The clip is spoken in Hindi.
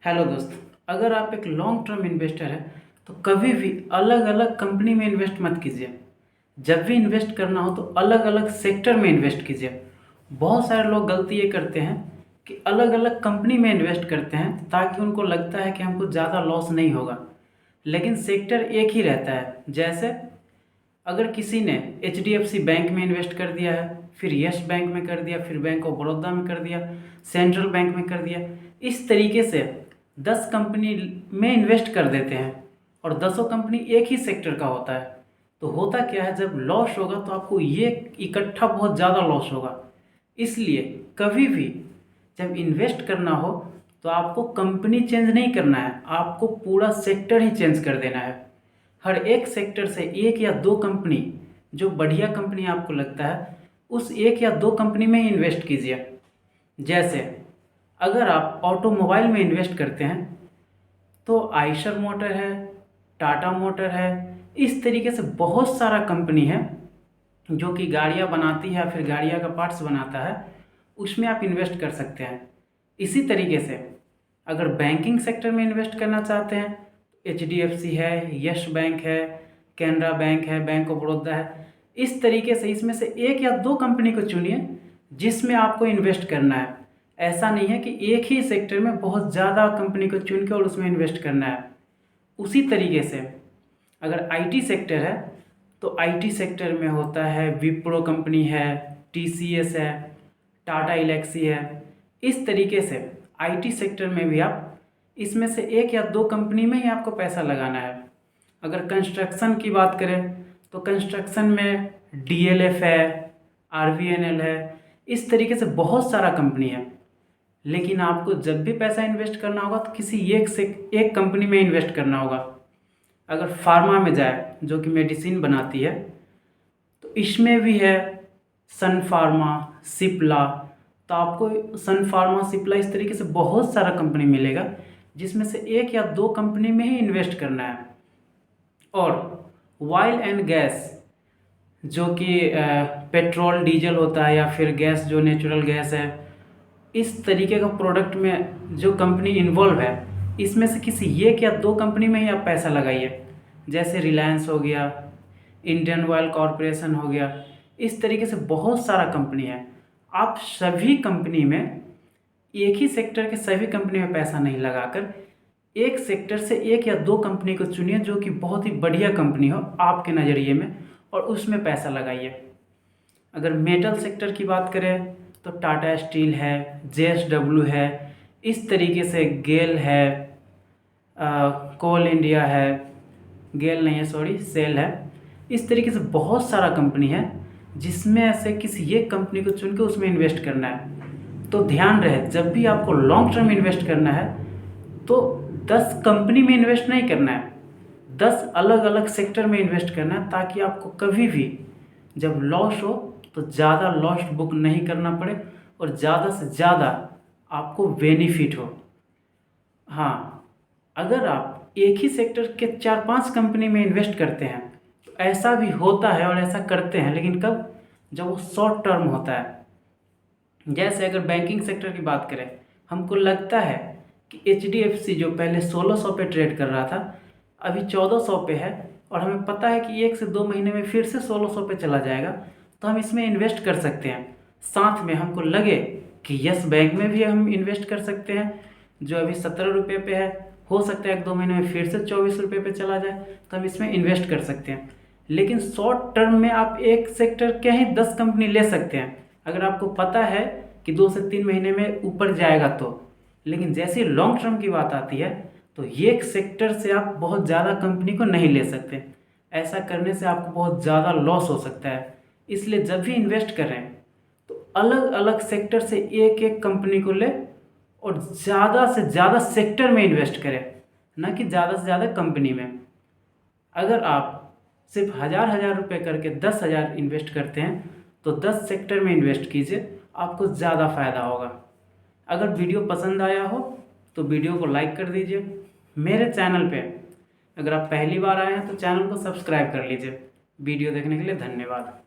हेलो दोस्त। अगर आप एक लॉन्ग टर्म इन्वेस्टर हैं तो कभी भी अलग अलग कंपनी में इन्वेस्ट मत कीजिए। जब भी इन्वेस्ट करना हो तो अलग अलग सेक्टर में इन्वेस्ट कीजिए। बहुत सारे लोग गलती ये करते हैं कि अलग अलग कंपनी में इन्वेस्ट करते हैं ताकि उनको लगता है कि हमको ज़्यादा लॉस नहीं होगा, लेकिन सेक्टर एक ही रहता है। जैसे अगर किसी ने HDFC बैंक में इन्वेस्ट कर दिया है, फिर यस बैंक में कर दिया, फिर बैंक ऑफ बड़ौदा में कर दिया, सेंट्रल बैंक में कर दिया, इस तरीके से 10 कंपनी में इन्वेस्ट कर देते हैं और 10 कंपनी एक ही सेक्टर का होता है। तो होता क्या है, जब लॉस होगा तो आपको ये इकट्ठा बहुत ज़्यादा लॉस होगा। इसलिए कभी भी जब इन्वेस्ट करना हो तो आपको कंपनी चेंज नहीं करना है, आपको पूरा सेक्टर ही चेंज कर देना है। हर एक सेक्टर से एक या दो कंपनी, जो बढ़िया कंपनी आपको लगता है, उस एक या दो कंपनी में ही इन्वेस्ट कीजिए। जैसे अगर आप ऑटोमोबाइल में इन्वेस्ट करते हैं तो आइशर मोटर है, टाटा मोटर है, इस तरीके से बहुत सारा कंपनी है जो कि गाड़ियाँ बनाती है, फिर गाड़ियाँ का पार्ट्स बनाता है, उसमें आप इन्वेस्ट कर सकते हैं। इसी तरीके से अगर बैंकिंग सेक्टर में इन्वेस्ट करना चाहते हैं तो HDFC है, यस बैंक है, कैनरा बैंक है, बैंक ऑफ बड़ौदा है। इस तरीके से इसमें से एक या दो कंपनी को चुनिए जिसमें आपको इन्वेस्ट करना है। ऐसा नहीं है कि एक ही सेक्टर में बहुत ज़्यादा कंपनी को चुन के और उसमें इन्वेस्ट करना है। उसी तरीके से अगर IT सेक्टर है तो IT सेक्टर में होता है विप्रो कंपनी है, TCS है, टाटा एल्क्सी है। इस तरीके से IT सेक्टर में भी आप इसमें से एक या दो कंपनी में ही आपको पैसा लगाना है। अगर कंस्ट्रक्शन की बात करें तो कंस्ट्रक्शन में DLF है, RVNL है, इस तरीके से बहुत सारा कंपनी है। लेकिन आपको जब भी पैसा इन्वेस्ट करना होगा तो किसी एक कंपनी में इन्वेस्ट करना होगा। अगर फार्मा में जाए, जो कि मेडिसिन बनाती है, तो इसमें भी है सन फार्मा, सिप्ला। तो आपको सन फार्मा, सिप्ला, इस तरीके से बहुत सारा कंपनी मिलेगा जिसमें से एक या दो कंपनी में ही इन्वेस्ट करना है। और ऑयल एंड गैस, जो कि पेट्रोल डीजल होता है या फिर गैस जो नेचुरल गैस है, इस तरीके का प्रोडक्ट में जो कंपनी इन्वॉल्व है, इसमें से किसी एक या दो कंपनी में ही आप पैसा लगाइए। जैसे रिलायंस हो गया, इंडियन ऑयल कॉरपोरेशन हो गया, इस तरीके से बहुत सारा कंपनी है। आप सभी कंपनी में, एक ही सेक्टर के सभी कंपनी में पैसा नहीं लगाकर एक सेक्टर से एक या दो कंपनी को चुनिए जो कि बहुत ही बढ़िया कंपनी हो आपके नज़रिए में, और उसमें पैसा लगाइए। अगर मेटल सेक्टर की बात करें तो टाटा स्टील है, JSW है, इस तरीके से गेल है, कोल इंडिया है, गेल नहीं है सॉरी, सेल है। इस तरीके से बहुत सारा कंपनी है जिसमें से किसी एक कंपनी को चुन के उसमें इन्वेस्ट करना है। तो ध्यान रहे, जब भी आपको लॉन्ग टर्म इन्वेस्ट करना है तो 10 कंपनी में इन्वेस्ट नहीं करना है, 10 अलग अलग सेक्टर में इन्वेस्ट करना है, ताकि आपको कभी भी जब लॉस हो तो ज़्यादा लॉस बुक नहीं करना पड़े और ज़्यादा से ज़्यादा आपको बेनिफिट हो। हाँ, अगर आप एक ही सेक्टर के 4-5 कंपनी में इन्वेस्ट करते हैं तो ऐसा भी होता है और ऐसा करते हैं, लेकिन कब? जब वो शॉर्ट टर्म होता है। जैसे अगर बैंकिंग सेक्टर की बात करें, हमको लगता है कि HDFC जो पहले 1600 पे ट्रेड कर रहा था, अभी 1400 पे है, और हमें पता है कि 1 से 2 महीने में फिर से 1600 पे चला जाएगा, तो हम इसमें इन्वेस्ट कर सकते हैं। साथ में हमको लगे कि यस बैंक में भी हम इन्वेस्ट कर सकते हैं, जो अभी 17 रुपये पे है, हो सकता है 1-2 महीने में फिर से 24 रुपये पे चला जाए, तो हम इसमें इन्वेस्ट कर सकते हैं। लेकिन शॉर्ट टर्म में आप एक सेक्टर के ही 10 कंपनी ले सकते हैं, अगर आपको पता है कि 2 से 3 महीने में ऊपर जाएगा तो। लेकिन जैसे लॉन्ग टर्म की बात आती है तो एक सेक्टर से आप बहुत ज़्यादा कंपनी को नहीं ले सकते। ऐसा करने से आपको बहुत ज़्यादा लॉस हो सकता है। इसलिए जब भी इन्वेस्ट करें तो अलग अलग सेक्टर से एक एक कंपनी को ले और ज़्यादा से ज़्यादा सेक्टर में इन्वेस्ट करें, ना कि ज़्यादा से ज़्यादा कंपनी में। अगर आप सिर्फ 1000 रुपये करके 10,000 इन्वेस्ट करते हैं तो 10 सेक्टर में इन्वेस्ट कीजिए, आपको ज़्यादा फ़ायदा होगा। अगर वीडियो पसंद आया हो तो वीडियो को लाइक कर दीजिए। मेरे चैनल पे अगर आप पहली बार आए हैं तो चैनल को सब्सक्राइब कर लीजिए। वीडियो देखने के लिए धन्यवाद।